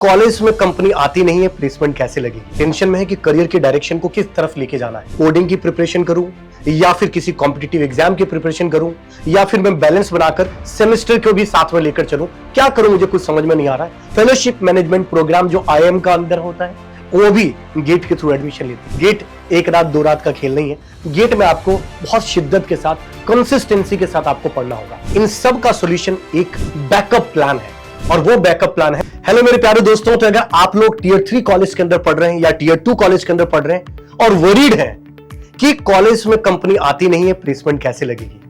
College में company आती नहीं है, प्लेसमेंट कैसे लगेगी। टेंशन में है कि करियर की डायरेक्शन को किस तरफ लेके जाना है। कोडिंग की प्रिपरेशन करूं या फिर किसी कॉम्पिटिटिव एग्जाम की प्रिपरेशन करूं या फिर मैं बैलेंस बनाकर सेमेस्टर को भी साथ में लेकर चलूं, क्या करूं, मुझे कुछ समझ में नहीं आ रहा है। फेलोशिप मैनेजमेंट प्रोग्राम जो IIM का अंदर होता है वो भी गेट के थ्रू एडमिशन लेते हैं। गेट एक रात दो रात का खेल नहीं है। गेट में आपको बहुत शिद्दत के साथ, कंसिस्टेंसी के साथ आपको पढ़ना होगा। इन सब का सॉल्यूशन एक बैकअप प्लान है और वो बैकअप प्लान है। हेलो मेरे प्यारे दोस्तों, तो अगर आप लोग टियर 3 कॉलेज के अंदर पढ़ रहे हैं या टियर 2 कॉलेज के अंदर पढ़ रहे हैं और वरीड हैं कि कॉलेज में कंपनी आती नहीं है, प्लेसमेंट कैसे लगेगी,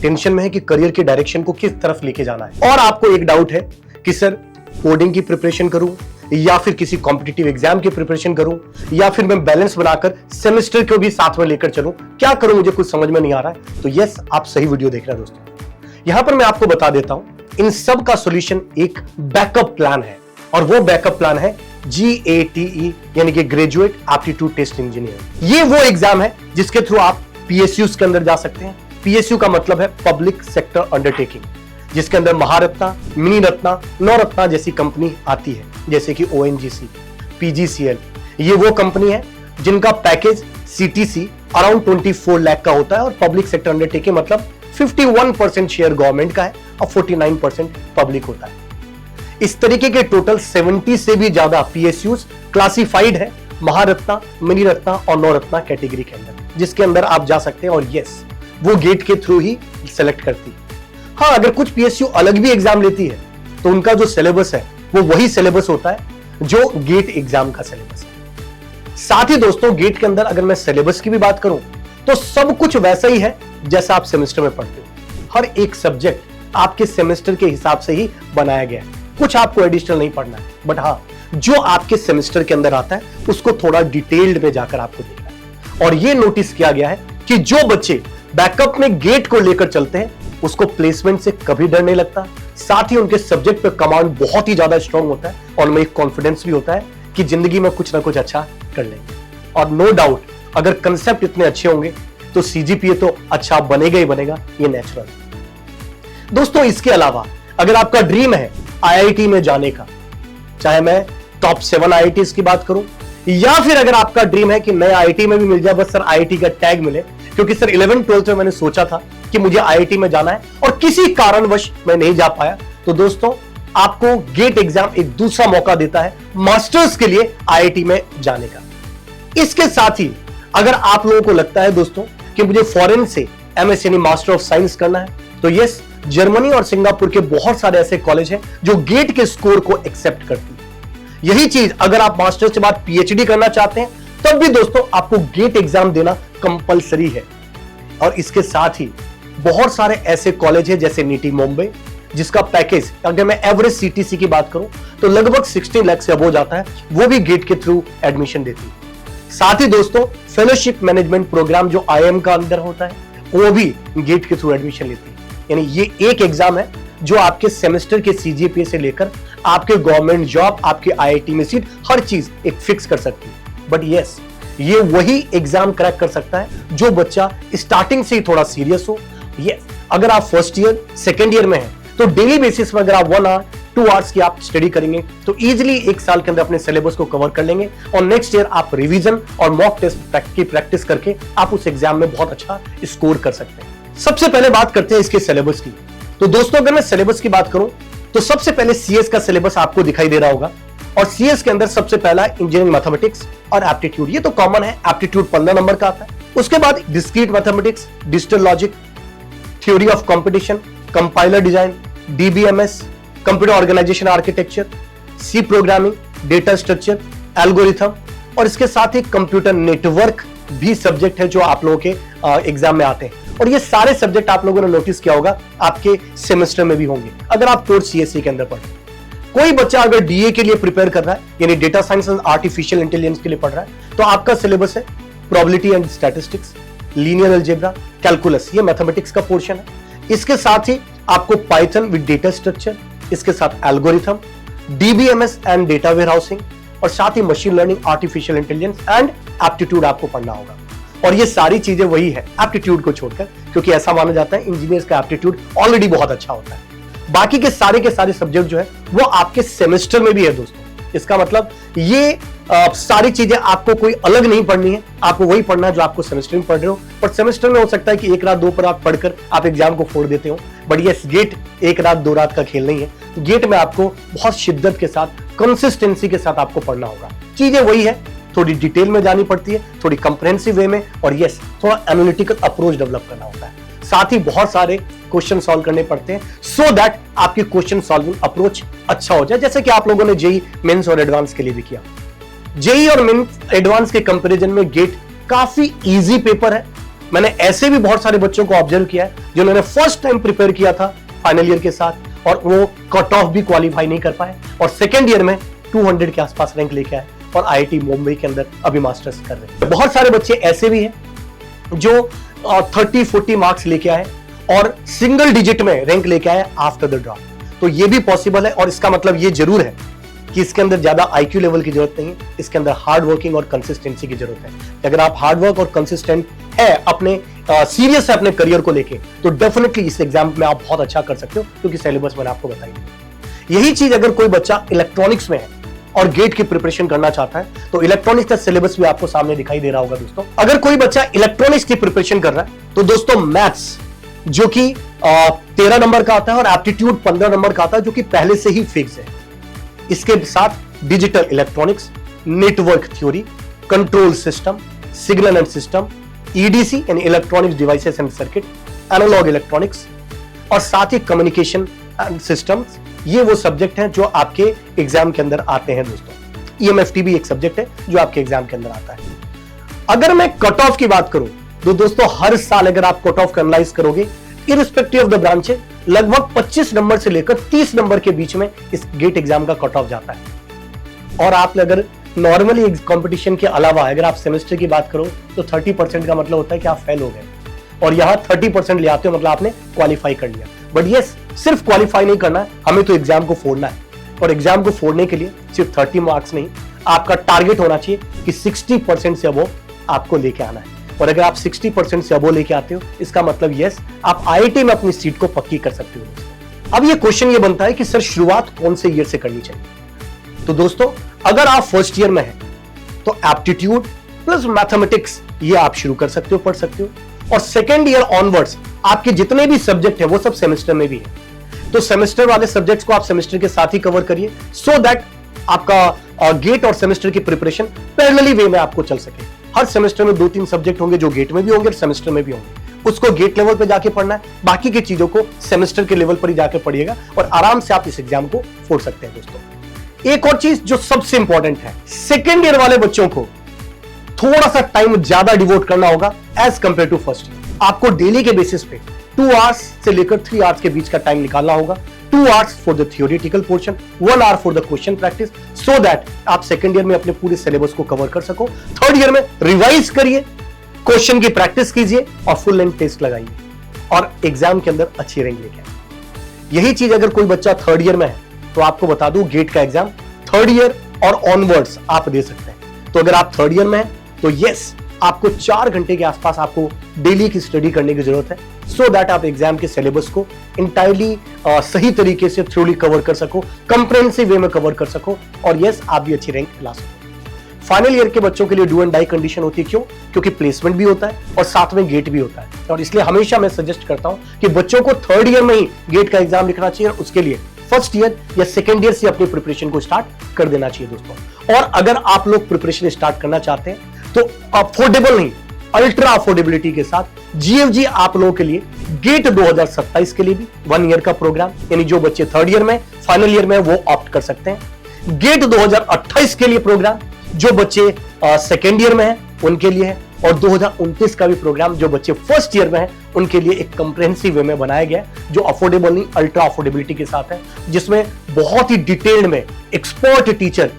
टेंशन में है कि करियर की डायरेक्शन को किस तरफ लेके जाना है, और आपको एक डाउट है कि सर कोडिंग की प्रिपरेशन करूं या फिर किसी कॉम्पिटिटिव एग्जाम की प्रिपरेशन करूं या फिर मैं बैलेंस बनाकर सेमेस्टर को भी साथ में लेकर चलूं, क्या करूं, मुझे कुछ समझ में नहीं आ रहा है, तो यस, आप सही वीडियो देख रहे हैं दोस्तों। यहां पर मैं आपको बता देता हूं, इन सब का सॉल्यूशन एक बैकअप प्लान है और वो बैकअप प्लान है GATE यानी कि ग्रेजुएट एप्टीट्यूड टेस्ट इंजीनियर। ये वो एग्जाम है जिसके थ्रू आप PSUs के अंदर जा सकते हैं। PSU का मतलब है पब्लिक सेक्टर अंडरटेकिंग, जिसके अंदर महारत्ना, मिनी रत्ना, नवरत्ना जैसी कंपनी आती है, जैसे कि ONGC, PGCL। ये वो कंपनी है जिनका पैकेज CTC अराउंड 24 लाख का होता है और पब्लिक सेक्टर अंडरटेकिंग मतलब 51% शेयर गवर्नमेंट का है और 49% पब्लिक होता है। इस तरीके के टोटल 70 से भी ज्यादा PSUs क्लासिफाइड है महारत्ना, मिनी रत्ना और नवरत्ना कैटेगरी के अंदर, जिसके अंदर आप जा सकते हैं और यस, वो गेट के थ्रू ही सेलेक्ट करती है। हाँ, अगर कुछ PSU अलग भी एग्जाम लेती है तो उनका जो सिलेबस है वो वही सिलेबस होता है जो गेट एग्जाम का सिलेबस है। साथ ही दोस्तों, गेट के अंदर अगर मैं सिलेबस की भी बात करूं तो सब कुछ वैसा ही है जैसा आप सेमेस्टर में पढ़ते हो। हर एक सब्जेक्ट आपके सेमेस्टर के हिसाब से ही बनाया गया है, कुछ आपको एडिशनल नहीं पढ़ना है, बट हाँ, जो आपके सेमेस्टर के अंदर आता है उसको थोड़ा डिटेल्ड में जाकर आपको देखना है। और ये नोटिस किया गया है कि जो बच्चे बैकअप में गेट को लेकर चलते हैं उसको प्लेसमेंट से कभी डर नहीं लगता। साथ ही उनके सब्जेक्ट पे कमांड बहुत ही ज्यादा स्ट्रांग होता है और उनमें एक कॉन्फिडेंस भी होता है कि जिंदगी में कुछ ना कुछ अच्छा कर लेंगे। और नो डाउट, अगर कंसेप्ट इतने अच्छे होंगे तो CGPA तो अच्छा बनेगा ही बनेगा, ये नेचुरल। दोस्तों, इसके अलावा अगर आपका ड्रीम है IIT में जाने का, चाहे मैं टॉप 7 IITs की बात करूं या फिर अगर आपका ड्रीम है कि मैं IIT में भी मिल जाए, बस सर IIT का टैग मिले, क्योंकि सर 11th-12th में मैंने सोचा था कि मुझे IIT में जाना है और किसी कारणवश मैं नहीं जा पाया, तो दोस्तों आपको गेट एग्जाम एक दूसरा मौका देता है मास्टर्स के लिए IIT में जाने का। इसके साथ ही अगर आप लोगों को लगता है दोस्तों कि मुझे फॉरेन से MS यानी मास्टर ऑफ साइंस करना है, तो यस, जर्मनी और सिंगापुर के बहुत सारे ऐसे कॉलेज हैं जो गेट के स्कोर को एक्सेप्ट करती है। यही चीज अगर आप मास्टर्स के बाद PhD करना चाहते हैं तब भी दोस्तों आपको गेट एग्जाम देना कंपलसरी है। और इसके साथ ही बहुत सारे ऐसे कॉलेज हैं जैसे NITI मुंबई, जिसका पैकेज अगर मैं एवरेज CTC की बात करूं तो लगभग 16 लाख से अबव जाता है, वो भी गेट के थ्रू एडमिशन देती है। साथ ही दोस्तों, फेलोशिप मैनेजमेंट प्रोग्राम जो IIM का अंदर होता है वो भी गेट के थ्रू एडमिशन लेती है। यानी ये एक एग्जाम है जो आपके सेमेस्टर के CGPA से लेकर आपके गवर्नमेंट जॉब, आपके IIT में सीट, हर चीज एक फिक्स कर सकती है। बट यस, ये वही एग्जाम क्रैक कर सकता है जो बच्चा स्टार्टिंग से ही थोड़ा सीरियस हो। यस, अगर आप फर्स्ट ईयर, सेकेंड ईयर में हैं तो डेली बेसिस में अगर आप 1 आवर 2 आवर्स की आप स्टडी करेंगे तो इजीली एक साल के अंदर अपने सिलेबस को कवर कर लेंगे और नेक्स्ट ईयर आप रिवीजन और मॉक टेस्ट की प्रैक्टिस करके आप उस एग्जाम में बहुत अच्छा स्कोर कर सकते हैं। सबसे पहले बात करते हैं इसके सिलेबस की। तो दोस्तों, अगर मैं सिलेबस की बात करूं तो सबसे पहले CS का सिलेबस आपको दिखाई दे रहा होगा और CS के अंदर सबसे पहला इंजीनियरिंग मैथमेटिक्स और एप्टीट्यूड। ये तो कॉमन है, एप्टीट्यूड 15 नंबर का आता है। उसके बाद discrete mathematics, digital logic, theory of competition, compiler design, DBMS, computer organisation architecture, C programming, data structure, algorithm, और इसके साथ ही कंप्यूटर नेटवर्क भी सब्जेक्ट है जो आप लोगों के एग्जाम में आते हैं। और ये सारे सब्जेक्ट आप लोगों ने नोटिस किया होगा आपके सेमेस्टर में भी होंगे अगर आप कोर CSE के अंदर पढ़ रहे हैं। कोई बच्चा अगर DA के लिए प्रिपेयर कर रहा है यानी data science and artificial intelligence के लिए पढ़ रहा है तो आपका सिलेबस है probability and statistics, linear algebra, calculus, ये मैथमेटिक्स का पोर्शन है। इसके साथ ही आपको पाइथन विद डेटा स्ट्रक्चर, इसके साथ algorithm, DBMS and data warehousing, और साथ ही machine learning, artificial intelligence and aptitude आपको पढ़ना होगा। और ये सारी चीजें वही है एप्टीट्यूड को छोड़कर, क्योंकि ऐसा माना जाता है इंजीनियर्स का एप्टीट्यूड ऑलरेडी बहुत अच्छा होता है। बाकी के सारे सब्जेक्ट जो है वो आपके सेमेस्टर में भी है दोस्तों। इसका मतलब ये सारी चीजें आपको कोई अलग नहीं पढ़नी है, आपको वही पढ़ना है जो आपको सेमेस्टर में पढ़ रहे हो। पर सेमेस्टर में हो सकता है कि एक रात दो रात पढ़कर आप एग्जाम को फोड़ देते हो, बट ये गेट एक रात दो रात का खेल नहीं है। गेट में आपको बहुत शिद्दत के साथ, कंसिस्टेंसी के साथ आपको पढ़ना होगा। चीजें वही है, थोड़ी डिटेल में जानी पड़ती है, थोड़ी कंप्रेहेंसिव वे में, और यस थोड़ा एनालिटिकल अप्रोच डेवलप करना होता है। साथ ही बहुत सारे क्वेश्चन सॉल्व करने पड़ते हैं सो दैट आपकी क्वेश्चन सॉल्विंग अप्रोच अच्छा हो जाए, जैसे कि आप लोगों ने जेई मेंस और एडवांस के लिए भी किया। जेई और मेंस एडवांस के कंपैरिजन में गेट काफी इजी पेपर है। मैंने ऐसे भी बहुत सारे बच्चों को ऑब्जर्व किया है जिन्होंने फर्स्ट टाइम प्रिपेयर किया था फाइनल ईयर के साथ और वो कट ऑफ भी क्वालिफाई नहीं कर पाए और सेकेंड ईयर में 200 के आसपास रैंक लेके आए और आईआईटी मुंबई के अंदर अभी मास्टर्स कर रहे हैं। बहुत सारे बच्चे ऐसे भी हैं जो 30-40 मार्क्स लेके आए और सिंगल डिजिट में रैंक लेके आए आफ्टर द ड्रॉप। तो ये भी पॉसिबल है, और इसका मतलब ये जरूर है कि इसके अंदर ज्यादा आईक्यू लेवल की जरूरत नहीं है, इसके अंदर हार्ड वर्किंग और कंसिस्टेंसी की जरूरत है। अगर आप हार्ड वर्क और कंसिस्टेंट है, अपने सीरियस है अपने करियर को लेके, तो डेफिनेटली इस एग्जाम में आप बहुत अच्छा कर सकते हो, क्योंकि सिलेबस मैंने आपको बताई दी। यही चीज अगर कोई बच्चा इलेक्ट्रॉनिक्स में है और गेट की प्रिपरेशन करना चाहता है, तो इलेक्ट्रॉनिक्स का सिलेबस भी आपको सामने दिखाई दे रहा होगा दोस्तों। अगर कोई बच्चा इलेक्ट्रॉनिक्स की प्रिपरेशन कर रहा है, तो दोस्तों मैथ्स जो कि 13 नंबर का आता है और एप्टीट्यूड 15 नंबर का आता है, जो कि पहले से ही फिक्स है। इसके साथ digital electronics, network theory, control system, signal and system, EDC यानी electronics devices and circuit, analogue electronics, और साथ ही कम्युनिकेशन एंड सिस्टम्स, ये वो सब्जेक्ट हैं जो आपके एग्जाम के अंदर आते हैं दोस्तों। ईएमएफटी भी एक सब्जेक्ट है जो आपके एग्जाम के अंदर आता है। अगर मैं कट ऑफ की बात करूं तो दोस्तों हर साल अगर आप कट ऑफ एनालाइज करोगे, इरिस्पेक्टिव ऑफ द ब्रांचेस, लगभग 25 नंबर से लेकर 30 नंबर के बीच में इस गेट एग्जाम का कट ऑफ जाता है। और आप अगर नॉर्मली कंपटीशन के अलावा अगर आप सेमेस्टर की बात करो तो 30% का मतलब होता है कि आप फेल हो गए, और यहां 30% ले आते हो मतलब आपने क्वालिफाई कर लिया। बट यस, सिर्फ क्वालिफाई नहीं करना है, हमें तो एग्जाम को फोड़ना है, और एग्जाम को फोड़ने के लिए सिर्फ 30 मार्क्स नहीं, आपका टारगेट होना चाहिए कि 60% से अबोव आपको लेके आना है। और अगर आप 60% से अबोव लेके आते हो, इसका मतलब यस, आप आईआईटी में अपनी सीट को पक्की कर सकते हो। अब ये क्वेश्चन ये बनता है कि सर शुरुआत कौन से ईयर से करनी चाहिए? तो दोस्तों अगर आप फर्स्ट ईयर में हैं तो एप्टीट्यूड प्लस मैथमेटिक्स ये आप शुरू कर सकते हो, पढ़ सकते हो, और सेकेंड ईयर ऑनवर्ड्स आपके जितने भी सब्जेक्ट है वो सब सेमेस्टर में भी है। तो सेमेस्टर वाले सब्जेक्ट्स को आप सेमेस्टर के साथ ही कवर करिए, सो दैट आपका गेट और सेमेस्टर की प्रिपरेशन पैरेलली वे में आपको चल सके। हर सेमेस्टर में 2-3 सब्जेक्ट होंगे जो गेट में भी होंगे और सेमेस्टर में भी होंगे, उसको गेट लेवल पे जाके पढ़ना है, बाकी की चीजों को सेमेस्टर के लेवल पर ही जाके पढ़िएगा और आराम से आप इस एग्जाम को फोड़ सकते हैं दोस्तों। एक और चीज जो सबसे इंपॉर्टेंट है, सेकेंड ईयर वाले बच्चों को थोड़ा सा टाइम ज्यादा डिवोट करना होगा as compare to first year. आपको डेली के बेसिस पे 2 आवर्स से लेकर 3 आवर्स के बीच का टाइम निकालना होगा। 2 hours for the theoretical portion, 1 hour for the question practice, so that आप सेकंड ईयर में अपने पूरे सिलेबस को कवर कर सको। थर्ड ईयर में रिवाइज करिए, क्वेश्चन की प्रैक्टिस कीजिए और फुल लेंथ टेस्ट लगाइए और एग्जाम के अंदर अच्छी रैंक लेके आइए। यही चीज अगर कोई बच्चा थर्ड ईयर में है तो आपको बता दूं, गेट का एग्जाम थर्ड ईयर और ऑनवर्ड्स आप दे सकते हैं। तो अगर आप थर्ड ईयर में हैं तो यस, आपको 4 घंटे के आसपास आपको डेली की स्टडी करने की जरूरत है, सो दैट आप एग्जाम के सिलेबस को इंटायरली सही तरीके से थ्रूली कवर कर सको, कंप्रेहेंसिव वे में कवर कर सको, और यस आप भी अच्छी रैंक ला सको। फाइनल ईयर के बच्चों के लिए डू एंड डाई कंडीशन होती है। क्यों? क्योंकि प्लेसमेंट भी होता है और साथ में गेट भी होता है, और इसलिए हमेशा मैं सजेस्ट करता हूं कि बच्चों को थर्ड ईयर में ही गेट का एग्जाम लिखना चाहिए, और उसके लिए फर्स्ट ईयर या सेकेंड ईयर से अपनी प्रिपरेशन को स्टार्ट कर देना चाहिए दोस्तों। और अगर आप लोग प्रिपरेशन स्टार्ट करना चाहते हैं तो अफोर्डेबल नहीं, अल्ट्रा अफोर्डेबिलिटी के साथ जीएफजी आप लोगों के लिए गेट 2027 के लिए भी 1 ईयर का प्रोग्राम, यानी जो बच्चे थर्ड ईयर में फाइनल ईयर में वो ऑप्ट कर सकते हैं। गेट 2028 के लिए प्रोग्राम जो बच्चे सेकेंड ईयर में हैं उनके लिए है, और 2029 का भी प्रोग्राम जो बच्चे फर्स्ट ईयर में हैं उनके लिए एक कंप्रेहेंसिव वे में बनाया गया है, जो अफोर्डेबल नहीं अल्ट्रा अफोर्डेबिलिटी के साथ है, जिसमें बहुत ही डिटेल्ड में एक्सपर्ट टीचर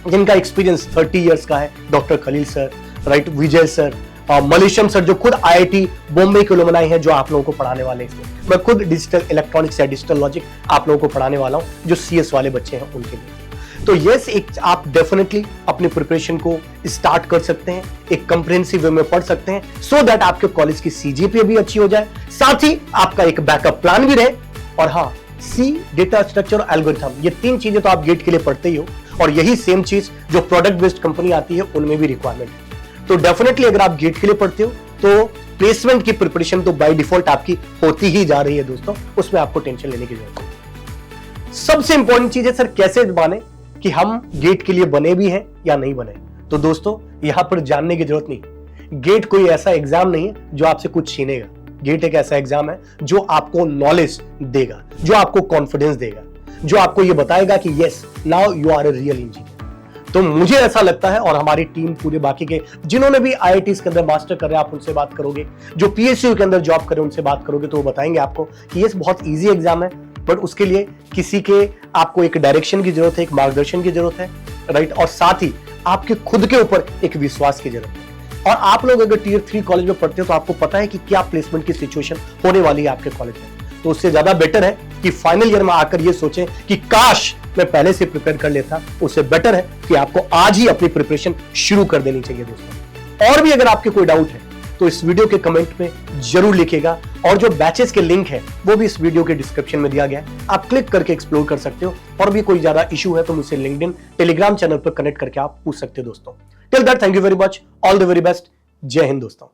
जिनका एक्सपीरियंस 30 इयर्स का है, डॉक्टर खलील सर, राइट, विजय सर, मलेशियम सर जो खुद आईआईटी बॉम्बे के अलुमनाई हैं, जो आप लोगों को पढ़ाने वाले हैं। इसमें मैं खुद डिजिटल इलेक्ट्रॉनिक्स या डिजिटल लॉजिक आप लोगों को पढ़ाने वाला हूं, जो सीएस वाले बच्चे हैं उनके लिए। तो यस, एक आप डेफिनेटली अपनी प्रिपरेशन को स्टार्ट कर सकते हैं, एक कंप्रेहेंसिव वे में पढ़ सकते हैं, सो दैट आपके कॉलेज की सीजीपीए भी अच्छी हो जाए, साथ ही आपका एक बैकअप प्लान भी रहे। और हाँ, सी, डेटा स्ट्रक्चर और एल्गोरिथम, ये 3 चीजें तो आप गेट के लिए पढ़ते ही हो, और यही सेम चीज जो प्रोडक्ट बेस्ड कंपनी आती है उनमें भी रिक्वायरमेंट है। तो डेफिनेटली अगर आप गेट के लिए पढ़ते हो तो प्लेसमेंट की प्रिपरेशन तो बाय डिफॉल्ट आपकी होती ही जा रही है दोस्तों, उसमें आपको टेंशन लेने की जरूरत नहीं। सबसे इंपॉर्टेंट चीज है सर कैसे माने कि हम गेट के लिए बने भी हैं या नहीं बने। तो दोस्तों यहां पर जानने की जरूरत नहीं, गेट कोई ऐसा एग्जाम नहीं है जो आपसे कुछ छीनेगा। गेट एक ऐसा एग्जाम है जो आपको नॉलेज देगा, जो आपको कॉन्फिडेंस देगा, जो आपको ये बताएगा कि yes now you are a real engineer. तो मुझे ऐसा लगता है, और हमारी टीम पूरे बाकी के जिन्होंने भी आईआईटीज के अंदर मास्टर कर रहे हैं आप उनसे बात करोगे, जो पीएसयू के अंदर जॉब कर रहे हैं उनसे बात करोगे तो वो बताएंगे आपको कि ये बहुत इजी एग्जाम है, बट उसके लिए किसी के आपको एक डायरेक्शन की जरूरत है, एक मार्गदर्शन की जरूरत है, राइट, और साथ ही आपके खुद के ऊपर एक विश्वास की जरूरत है। और आप लोग अगर टियर 3 कॉलेज में पढ़ते हो तो आपको पता है कि क्या प्लेसमेंट की सिचुएशन होने वाली है आपके कॉलेज में। तो उससे ज्यादा बेटर है कि फाइनल ईयर में आकर ये सोचें कि काश मैं पहले से प्रिपेयर कर लेता। उससे बेटर है कि आपको आज ही अपनी प्रिपरेशन शुरू कर देनी चाहिए दोस्तों। और भी अगर आपके कोई डाउट है तो इस वीडियो के कमेंट में जरूर लिखिएगा, और जो बैचेस के लिंक है वो भी इस वीडियो के डिस्क्रिप्शन में दिया गया है, आप क्लिक करके एक्सप्लोर कर सकते हो। और भी कोई ज्यादा इशू है तो मुझसे लिंक्डइन टेलीग्राम चैनल पर कनेक्ट करके आप पूछ सकते हो दोस्तों। Till that thank you very much, all the very best, जय हिंद दोस्तों।